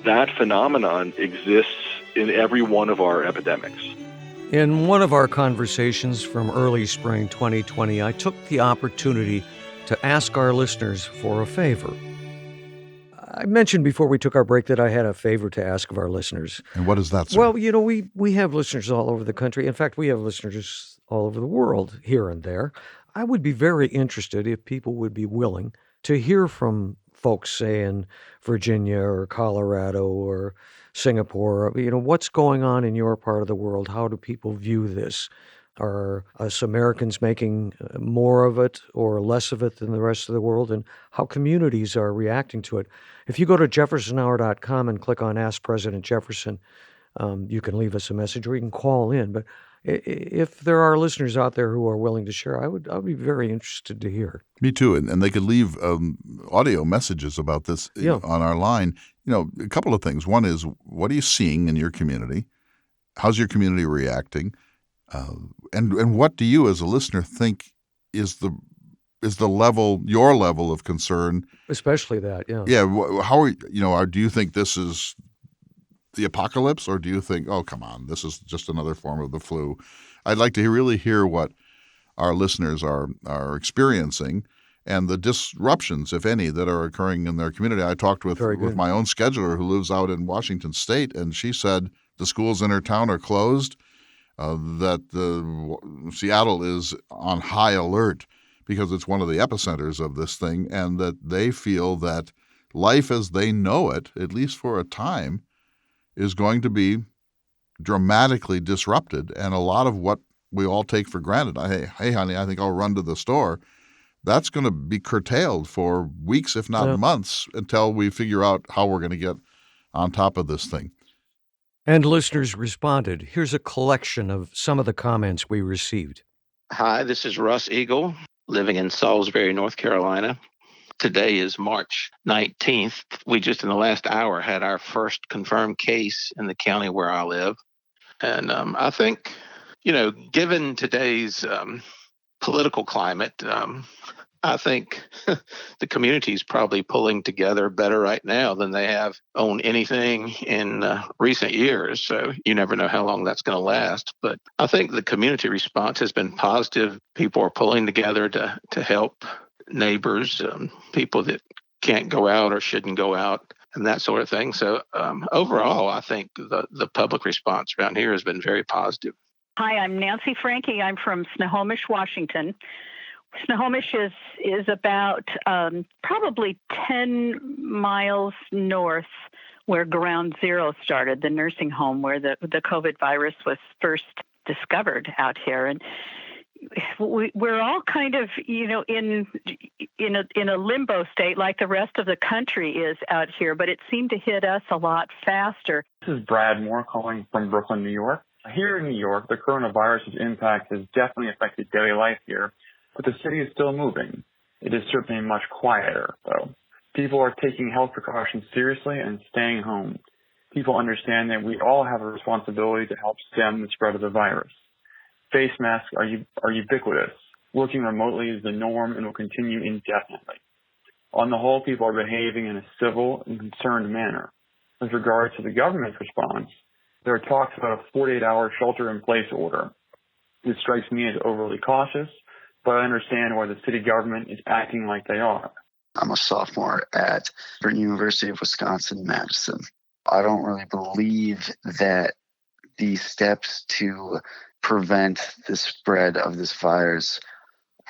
That phenomenon exists in every one of our epidemics. In one of our conversations from early spring 2020, I took the opportunity to ask our listeners for a favor. I mentioned before we took our break that I had a favor to ask of our listeners. And what is that, sir? Well, we have listeners all over the country. In fact, we have listeners all over the world here and there. I would be very interested if people would be willing to hear from folks, say, in Virginia or Colorado or Singapore. What's going on in your part of the world? How do people view this? Are us Americans making more of it or less of it than the rest of the world? And how communities are reacting to it? If you go to jeffersonhour.com and click on Ask President Jefferson, you can leave us a message or you can call in. But if there are listeners out there who are willing to share, I would be very interested to hear. Me too. And they could leave audio messages about this on our line. A couple of things. One is, what are you seeing in your community? How's your community reacting? And what do you as a listener think is the level, your level of concern? Especially that, yeah. Yeah. How are do you think this is the apocalypse, or do you think, oh, come on, this is just another form of the flu? I'd like to really hear what our listeners are experiencing and the disruptions, if any, that are occurring in their community. I talked with my own scheduler who lives out in Washington State, and she said the schools in her town are closed, that Seattle is on high alert because it's one of the epicenters of this thing, and that they feel that life as they know it, at least for a time, is going to be dramatically disrupted. And a lot of what we all take for granted, hey, honey, I think I'll run to the store, that's going to be curtailed for weeks, if not months, until we figure out how we're going to get on top of this thing. And listeners responded. Here's a collection of some of the comments we received. Hi, this is Russ Eagle, living in Salisbury, North Carolina. Today is March 19th. We just in the last hour had our first confirmed case in the county where I live. And I think, given today's political climate, I think the community is probably pulling together better right now than they have on anything in recent years. So you never know how long that's going to last. But I think the community response has been positive. People are pulling together to help neighbors, people that can't go out or shouldn't go out, and that sort of thing. So overall, I think the public response around here has been very positive. Hi, I'm Nancy Franke. I'm from Snohomish, Washington. Snohomish is about probably 10 miles north where Ground Zero started, the nursing home where the COVID virus was first discovered out here. And we're all kind of, in a limbo state like the rest of the country is out here, but it seemed to hit us a lot faster. This is Brad Moore calling from Brooklyn, New York. Here in New York, the coronavirus's impact has definitely affected daily life here, but the city is still moving. It is certainly much quieter, though. People are taking health precautions seriously and staying home. People understand that we all have a responsibility to help stem the spread of the virus. Face masks are ubiquitous. Working remotely is the norm and will continue indefinitely. On the whole, people are behaving in a civil and concerned manner. With regard to the government's response, there are talks about a 48-hour shelter-in-place order. This strikes me as overly cautious, but I understand why the city government is acting like they are. I'm a sophomore at the University of Wisconsin-Madison. I don't really believe that the steps to prevent the spread of this virus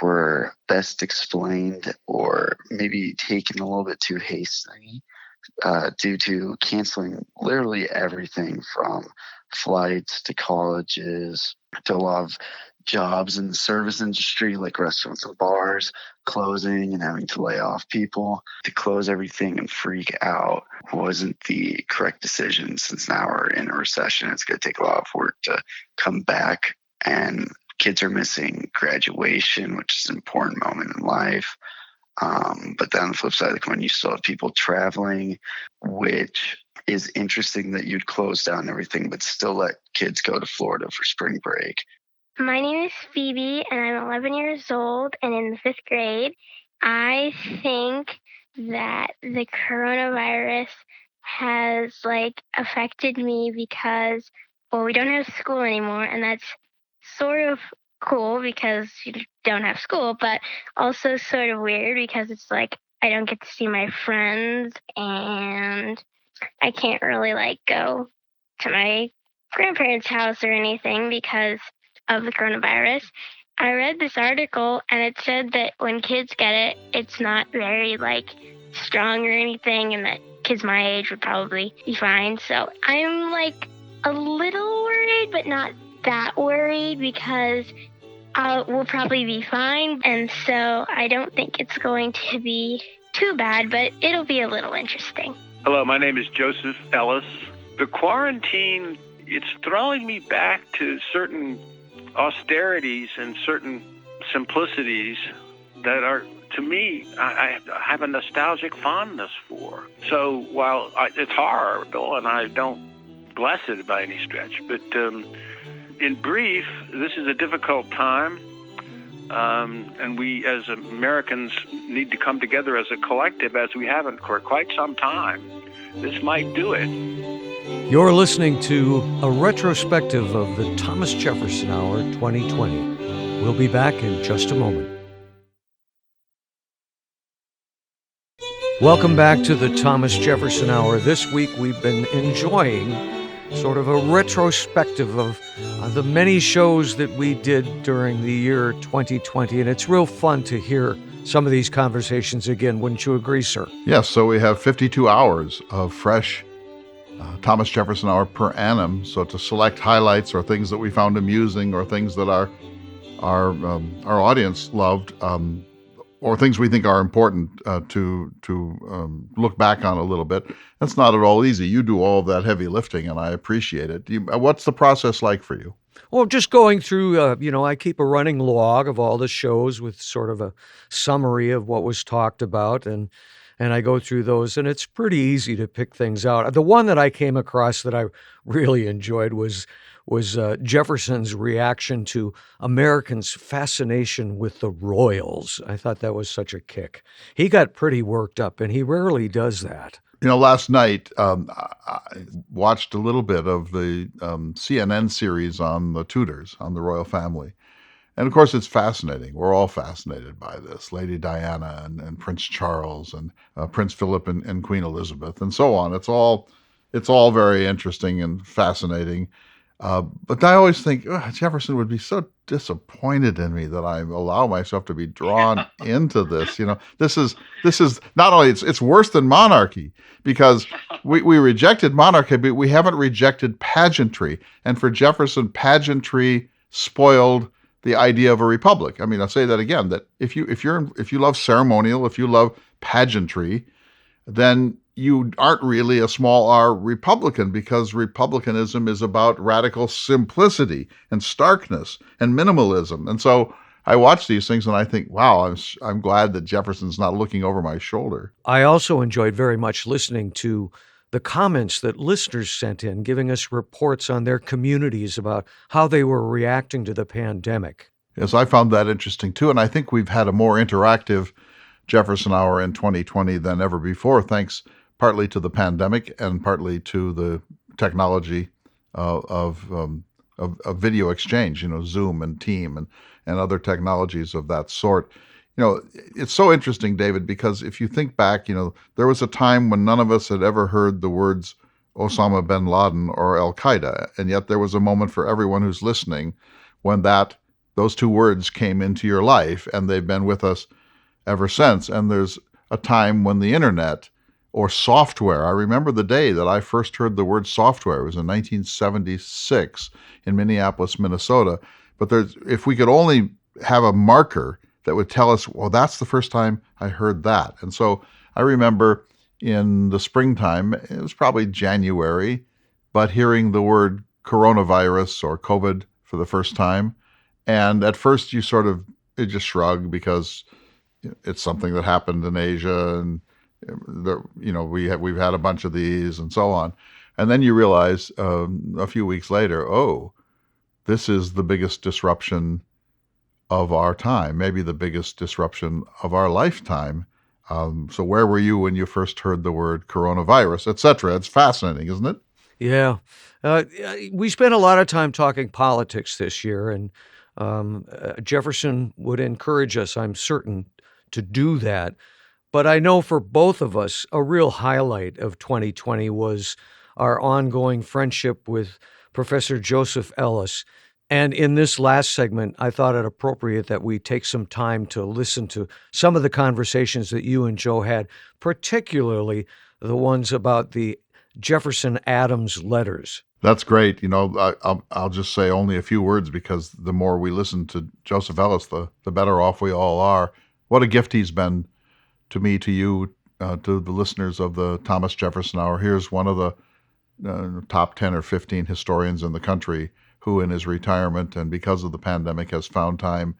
were best explained or maybe taken a little bit too hastily due to canceling literally everything from flights to colleges to a lot of jobs in the service industry like restaurants and bars closing and having to lay off people. To close everything and freak out wasn't the correct decision, since now we're in a recession. It's going to take a lot of work to come back, and kids are missing graduation, which is an important moment in life. But then on the flip side of the coin, you still have people traveling, which is interesting that you'd close down everything but still let kids go to Florida for spring break. My name is Phoebe, and I'm 11 years old and in the 5th grade. I think that the coronavirus has affected me because, well, we don't have school anymore, and that's sort of cool because you don't have school, but also sort of weird because it's like I don't get to see my friends, and I can't really go to my grandparents' house or anything because of the coronavirus. I read this article and it said that when kids get it, it's not very strong or anything, and that kids my age would probably be fine. So I'm a little worried, but not that worried because we'll probably be fine. And so I don't think it's going to be too bad, but it'll be a little interesting. Hello, my name is Joseph Ellis. The quarantine, it's throwing me back to certain austerities and certain simplicities that are, to me, I have a nostalgic fondness for. So while it's horrible and I don't bless it by any stretch, but in brief, this is a difficult time, and we as Americans need to come together as a collective, as we haven't for quite some time. This might do it. You're listening to a retrospective of the Thomas Jefferson Hour 2020. We'll be back in just a moment. Welcome back to the Thomas Jefferson Hour. This week we've been enjoying sort of a retrospective of the many shows that we did during the year 2020, and it's real fun to hear some of these conversations again. Wouldn't you agree, sir? Yes, so we have 52 hours of fresh Thomas Jefferson Hour per annum. So to select highlights or things that we found amusing or things that our audience loved, or things we think are important to look back on a little bit. That's not at all easy. You do all of that heavy lifting, and I appreciate it. What's the process like for you? Well, just going through, I keep a running log of all the shows with sort of a summary of what was talked about, and I go through those, and it's pretty easy to pick things out. The one that I came across that I really enjoyed was Jefferson's reaction to Americans' fascination with the royals. I thought that was such a kick. He got pretty worked up, and he rarely does that. Last night I watched a little bit of the CNN series on the Tudors, on the royal family. And of course, it's fascinating. We're all fascinated by this. Lady Diana and Prince Charles and Prince Philip and Queen Elizabeth and so on. It's all very interesting and fascinating. But I always think Jefferson would be so disappointed in me that I allow myself to be drawn into this. This is not only it's worse than monarchy, because we rejected monarchy, but we haven't rejected pageantry. And for Jefferson, pageantry spoiled the idea of a republic. I mean, I'll say that again, that if you love ceremonial, if you love pageantry, then you aren't really a small r Republican, because republicanism is about radical simplicity and starkness and minimalism. And so I watch these things and I think, wow, I'm glad that Jefferson's not looking over my shoulder. I also enjoyed very much listening to the comments that listeners sent in, giving us reports on their communities about how they were reacting to the pandemic. Yes, I found that interesting too. And I think we've had a more interactive Jefferson Hour in 2020 than ever before, thanks partly to the pandemic and partly to the technology of video exchange, Zoom and Team and other technologies of that sort. It's so interesting, David, because if you think back, there was a time when none of us had ever heard the words Osama bin Laden or Al Qaeda. And yet there was a moment for everyone who's listening when those two words came into your life, and they've been with us ever since. And there's a time when the internet or software, I remember the day that I first heard the word software. It was in 1976 in Minneapolis, Minnesota. But if we could only have a marker that would tell us, well, that's the first time I heard that. And so I remember in the springtime, it was probably January, but hearing the word coronavirus or COVID for the first time. And at first you just shrug because it's something that happened in Asia, and we've had a bunch of these and so on. And then you realize a few weeks later, oh, this is the biggest disruption of our time, maybe the biggest disruption of our lifetime. So where were you when you first heard the word coronavirus, et cetera? It's fascinating, isn't it? Yeah. We spent a lot of time talking politics this year, and Jefferson would encourage us, I'm certain, to do that. But I know for both of us, a real highlight of 2020 was our ongoing friendship with Professor Joseph Ellis. And in this last segment, I thought it appropriate that we take some time to listen to some of the conversations that you and Joe had, particularly the ones about the Jefferson Adams letters. That's great. I'll just say only a few words because the more we listen to Joseph Ellis, the better off we all are. What a gift he's been to me, to you, to the listeners of the Thomas Jefferson Hour. Here's one of the top 10 or 15 historians in the country who, in his retirement and because of the pandemic, has found time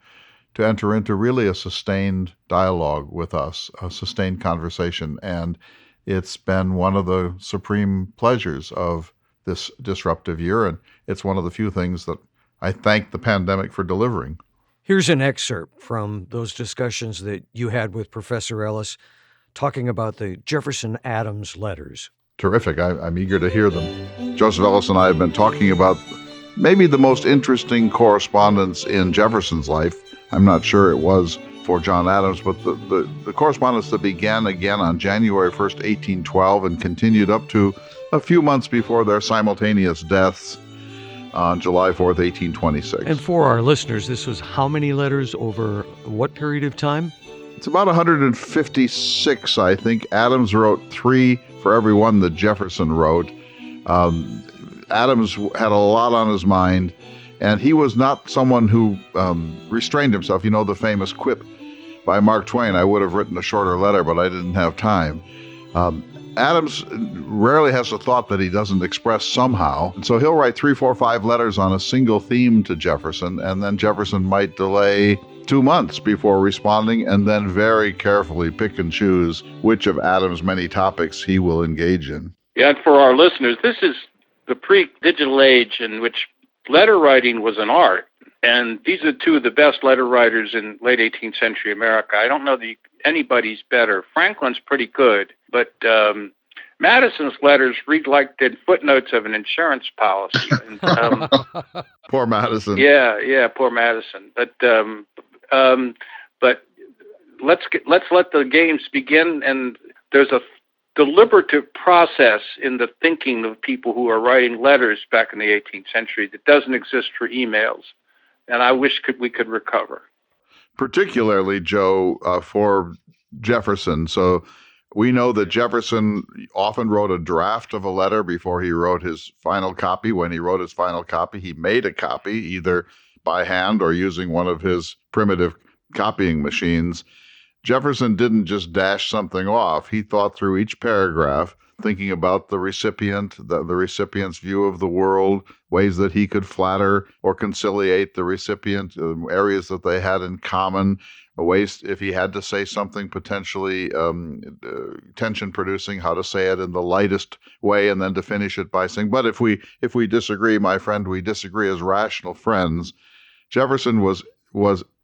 to enter into really a sustained dialogue with us, a sustained conversation. And it's been one of the supreme pleasures of this disruptive year, and it's one of the few things that I thank the pandemic for delivering. Here's an excerpt from those discussions that you had with Professor Ellis talking about the Jefferson Adams letters. Terrific. I'm eager to hear them. Joseph Ellis and I have been talking about maybe the most interesting correspondence in Jefferson's life. I'm not sure it was for John Adams, but the correspondence that began again on January 1st, 1812, and continued up to a few months before their simultaneous deaths on July 4th, 1826. And for our listeners, this was how many letters over what period of time? It's about 156, I think. Adams wrote 3 for every one that Jefferson wrote. Adams had a lot on his mind, and he was not someone who restrained himself. You know the famous quip by Mark Twain, I would have written a shorter letter, but I didn't have time. Adams rarely has a thought that he doesn't express somehow. And so he'll write 3, 4, 5 letters on a single theme to Jefferson, and then Jefferson might delay 2 months before responding, and then very carefully pick and choose which of Adams' many topics he will engage in. Yeah, and for our listeners, this is the pre-digital age in which letter writing was an art. And these are 2 of the best letter writers in late 18th century America. I don't know that anybody's better. Franklin's pretty good, but Madison's letters read like the footnotes of an insurance policy. And, Poor Madison. Yeah, poor Madison. But let's let the games begin. And there's a deliberative process in the thinking of people who are writing letters back in the 18th century that doesn't exist for emails. And I wish we could recover. Particularly, Joe, for Jefferson. So we know that Jefferson often wrote a draft of a letter before he wrote his final copy. When he wrote his final copy, he made a copy either by hand or using one of his primitive copying machines. Jefferson didn't just dash something off. He thought through each paragraph, thinking about the recipient, the recipient's view of the world, ways that he could flatter or conciliate the recipient, areas that they had in common, ways if he had to say something potentially tension-producing, how to say it in the lightest way, and then to finish it by saying, but if we disagree, my friend, we disagree as rational friends. Jefferson was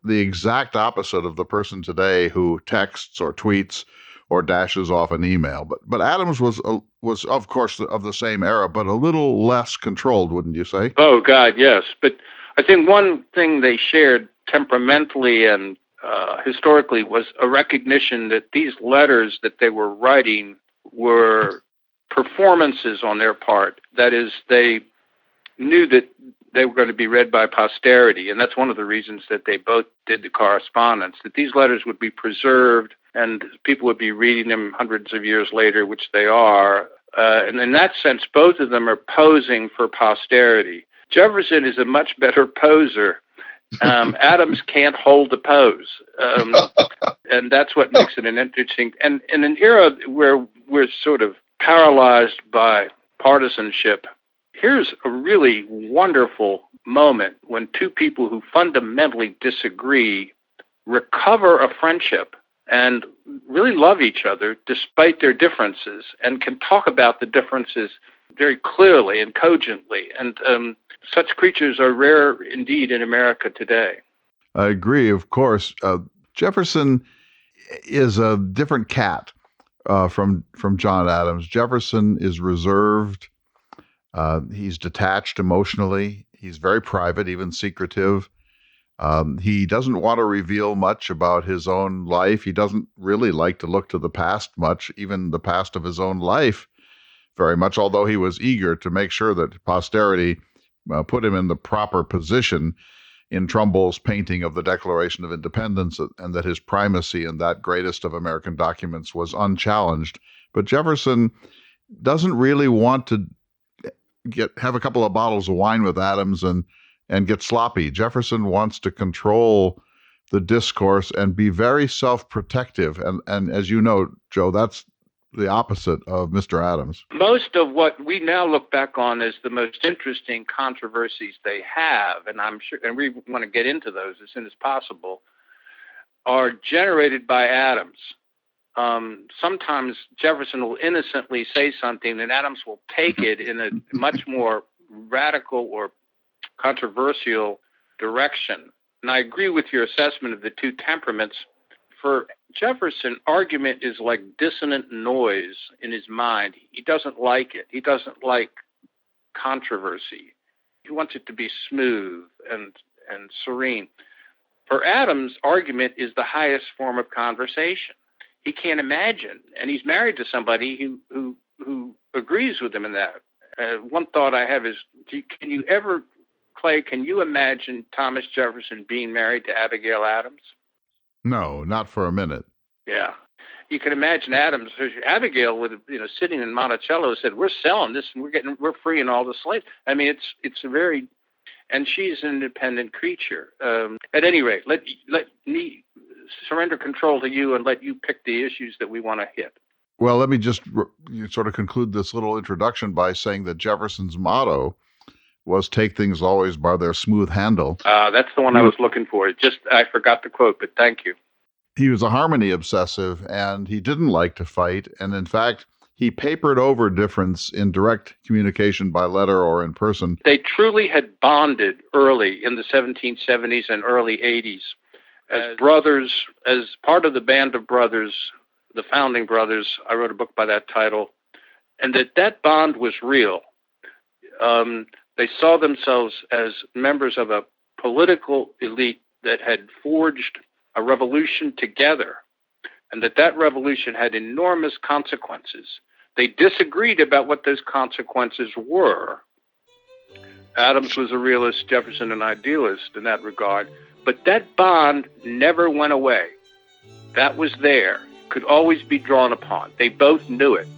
the exact opposite of the person today who texts or tweets or dashes off an email. But Adams was of course of the same era, but a little less controlled, wouldn't you say? Oh God, yes. But I think one thing they shared temperamentally and historically was a recognition that these letters that they were writing were performances on their part. That is, they knew that they were going to be read by posterity, and that's one of the reasons that they both did the correspondence, that these letters would be preserved and people would be reading them hundreds of years later, which they are. And in that sense, both of them are posing for posterity. Jefferson is a much better poser. Adams can't hold the pose. And that's what makes it an interesting, and in an era where we're sort of paralyzed by partisanship, here's a really wonderful moment when two people who fundamentally disagree recover a friendship and really love each other despite their differences and can talk about the differences very clearly and cogently. And such creatures are rare indeed in America today. I agree, of course. Jefferson is a different cat from John Adams. Jefferson is reserved. He's detached emotionally. He's very private, even secretive. He doesn't want to reveal much about his own life. He doesn't really like to look to the past much, even the past of his own life very much, although he was eager to make sure that posterity put him in the proper position in Trumbull's painting of the Declaration of Independence, and that his primacy in that greatest of American documents was unchallenged. But Jefferson doesn't really want to have a couple of bottles of wine with Adams and get sloppy. Jefferson wants to control the discourse and be very self-protective. And as you know, Joe, that's the opposite of Mr. Adams. Most of what we now look back on as the most interesting controversies they have, and I'm sure, and we want to get into those as soon as possible, are generated by Adams. Sometimes Jefferson will innocently say something and Adams will take it in a much more radical or controversial direction. And I agree with your assessment of the two temperaments. For Jefferson, argument is like dissonant noise in his mind. He doesn't like it. He doesn't like controversy. He wants it to be smooth and serene. For Adams, argument is the highest form of conversation. He can't imagine, and he's married to somebody who agrees with him in that. One thought I have is, can you ever, Clay, can you imagine Thomas Jefferson being married to Abigail Adams? No, not for a minute. Yeah. You can imagine Adams, Abigail would have, sitting in Monticello said, "We're selling this and we're freeing all the slaves." I mean, it's a very, and she's an independent creature. At any rate, let me surrender control to you and let you pick the issues that we want to hit. Well, let me just sort of conclude this little introduction by saying that Jefferson's motto was "Take things always by their smooth handle." That's the one I was looking for. I forgot the quote, but thank you. He was a harmony obsessive, and he didn't like to fight. And in fact, he papered over difference in direct communication by letter or in person. They truly had bonded early in the 1770s and early 80s as brothers, as part of the band of brothers, the founding brothers. I wrote a book by that title, and that bond was real. They saw themselves as members of a political elite that had forged a revolution together, and that revolution had enormous consequences. They disagreed about what those consequences were. Adams was a realist, Jefferson an idealist in that regard, but that bond never went away. That was there, could always be drawn upon. They both knew it.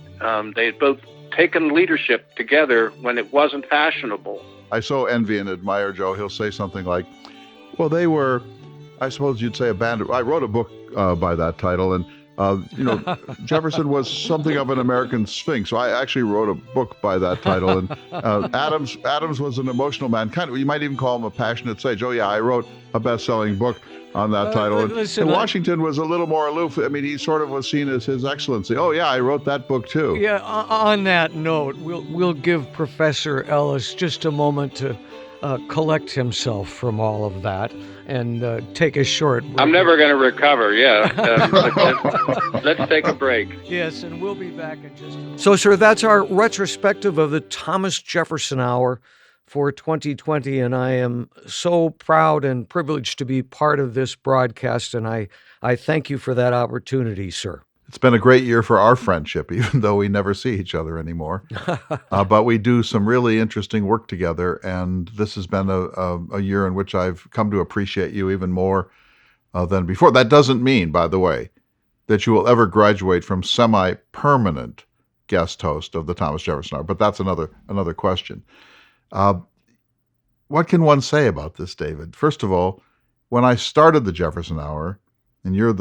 They had both taken leadership together when it wasn't fashionable. I so envy and admire Joe. He'll say something like, well, they were, I suppose you'd say, a band of, I wrote a book by that title, and Jefferson was something of an American sphinx. So I actually wrote a book by that title. And Adams was an emotional man. Kind of, you might even call him a passionate sage. Oh yeah, I wrote a best-selling book on that title. And Washington was a little more aloof. I mean, he sort of was seen as His Excellency. Oh yeah, I wrote that book too. Yeah. On that note, we'll give Professor Ellis just a moment to collect himself from all of that and take a short break. I'm never going to recover, yeah. Let's take a break. Yes, and we'll be back in just a minute. So, sir, that's our retrospective of the Thomas Jefferson Hour for 2020, and I am so proud and privileged to be part of this broadcast, and I thank you for that opportunity, sir. It's been a great year for our friendship, even though we never see each other anymore. But we do some really interesting work together, and this has been a year in which I've come to appreciate you even more than before. That doesn't mean, by the way, that you will ever graduate from semi-permanent guest host of the Thomas Jefferson Hour, but that's another question. What can one say about this, David? First of all, when I started the Jefferson Hour, and you're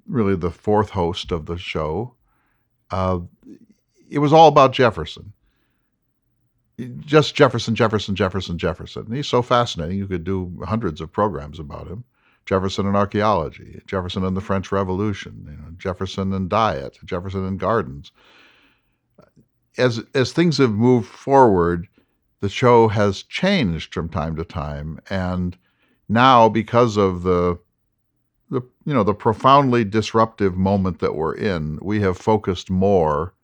really the fourth host of the show, it was all about Jefferson. Just Jefferson, Jefferson, Jefferson, Jefferson. And he's so fascinating, you could do hundreds of programs about him. Jefferson and archaeology, Jefferson and the French Revolution, Jefferson and diet, Jefferson and gardens. As things have moved forward, the show has changed from time to time, and now, because of the profoundly disruptive moment that we're in, we have focused more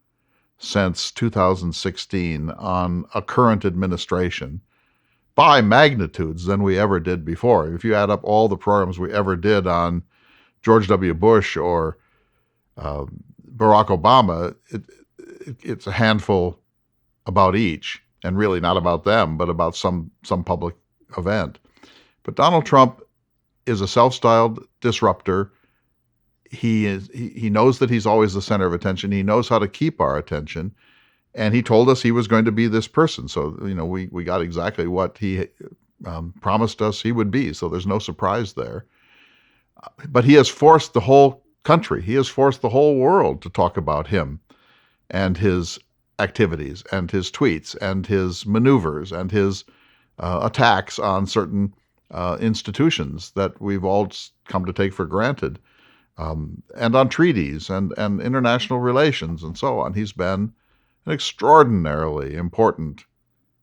since 2016 on a current administration by magnitudes than we ever did before. If you add up all the programs we ever did on George W. Bush or Barack Obama, it's a handful about each, and really not about them, but about some public event. But Donald Trump is a self-styled disruptor. He knows that he's always the center of attention. He knows how to keep our attention. And he told us he was going to be this person. So, we got exactly what he promised us he would be. So there's no surprise there. But he has forced the whole country, he has forced the whole world to talk about him and his activities and his tweets and his maneuvers and his attacks on certain institutions that we've all come to take for granted, and on treaties and international relations and so on. He's been an extraordinarily important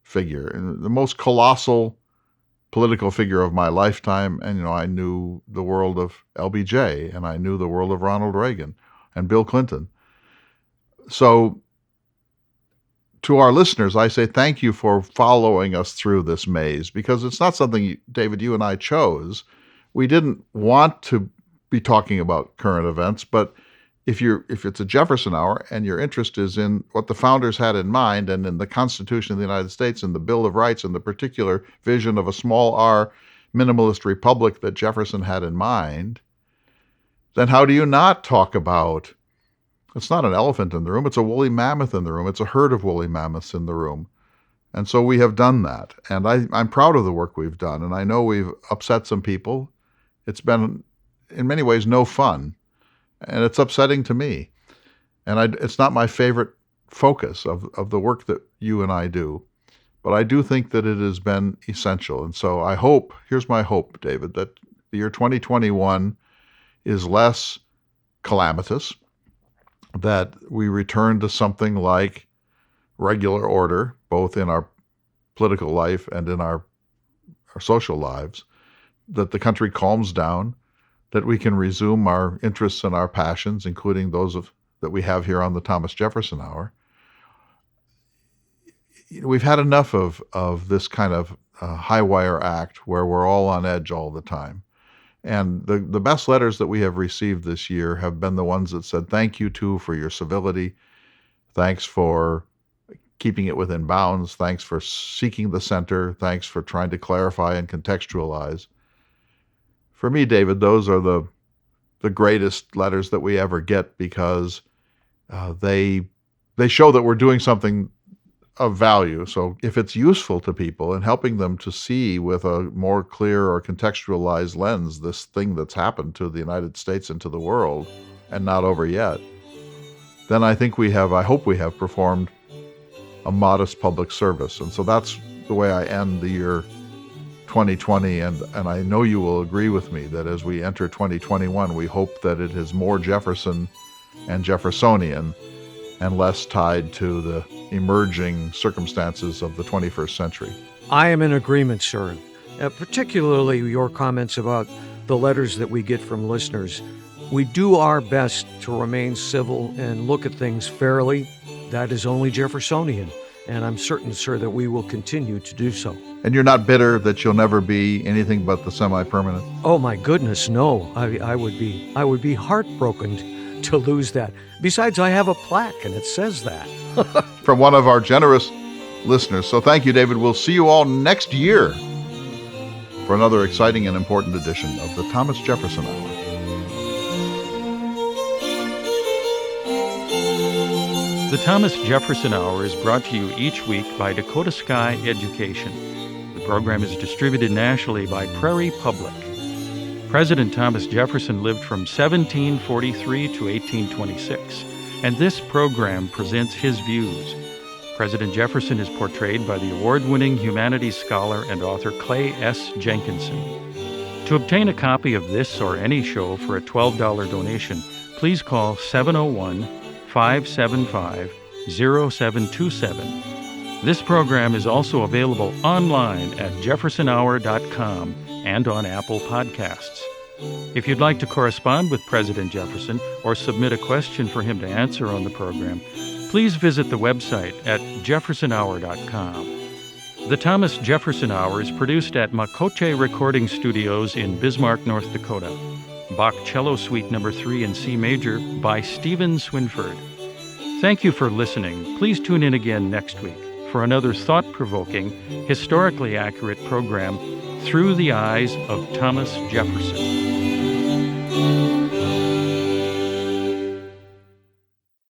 figure, and the most colossal political figure of my lifetime. And, I knew the world of LBJ, and I knew the world of Ronald Reagan and Bill Clinton. So to our listeners, I say thank you for following us through this maze, because it's not something, David, you and I chose. We didn't want to be talking about current events, but if it's a Jefferson Hour and your interest is in what the founders had in mind and in the Constitution of the United States and the Bill of Rights and the particular vision of a small r minimalist republic that Jefferson had in mind, then how do you not talk about, it's not an elephant in the room, it's a woolly mammoth in the room, it's a herd of woolly mammoths in the room. And so we have done that. And I'm proud of the work we've done, and I know we've upset some people. It's been, in many ways, no fun. And it's upsetting to me. And it's not my favorite focus of the work that you and I do. But I do think that it has been essential. And so I hope, here's my hope, David, that the year 2021 is less calamitous, that we return to something like regular order, both in our political life and in our social lives, that the country calms down, that we can resume our interests and our passions, including those that we have here on the Thomas Jefferson Hour. We've had enough of this kind of high wire act where we're all on edge all the time. And the best letters that we have received this year have been the ones that said, thank you, too, for your civility. Thanks for keeping it within bounds. Thanks for seeking the center. Thanks for trying to clarify and contextualize. For me, David, those are the greatest letters that we ever get, because they show that we're doing something of value. So if it's useful to people and helping them to see with a more clear or contextualized lens this thing that's happened to the United States and to the world, and not over yet, then I think I hope we have performed a modest public service. And so that's the way I end the year 2020, and I know you will agree with me that as we enter 2021, we hope that it is more Jefferson and Jeffersonian and less tied to the emerging circumstances of the 21st century. I am in agreement, sir. Particularly your comments about the letters that we get from listeners. We do our best to remain civil and look at things fairly. That is only Jeffersonian, and I'm certain, sir, that we will continue to do so. And you're not bitter that you'll never be anything but the semi-permanent? Oh my goodness, no. I would be heartbroken to lose that. Besides, I have a plaque and it says that. From one of our generous listeners. So thank you, David. We'll see you all next year for another exciting and important edition of the Thomas Jefferson Hour. The Thomas Jefferson Hour is brought to you each week by Dakota Sky Education. The program is distributed nationally by Prairie Public. President Thomas Jefferson lived from 1743 to 1826, and this program presents his views. President Jefferson is portrayed by the award-winning humanities scholar and author Clay S. Jenkinson. To obtain a copy of this or any show for a $12 donation, please call 701-575-0727. This program is also available online at jeffersonhour.com and on Apple Podcasts. If you'd like to correspond with President Jefferson or submit a question for him to answer on the program, please visit the website at jeffersonhour.com. The Thomas Jefferson Hour is produced at Makoche Recording Studios in Bismarck, North Dakota. Bach Cello Suite No. 3 in C Major by Stephen Swinford. Thank you for listening. Please tune in again next week for another thought-provoking, historically accurate program, Through the Eyes of Thomas Jefferson.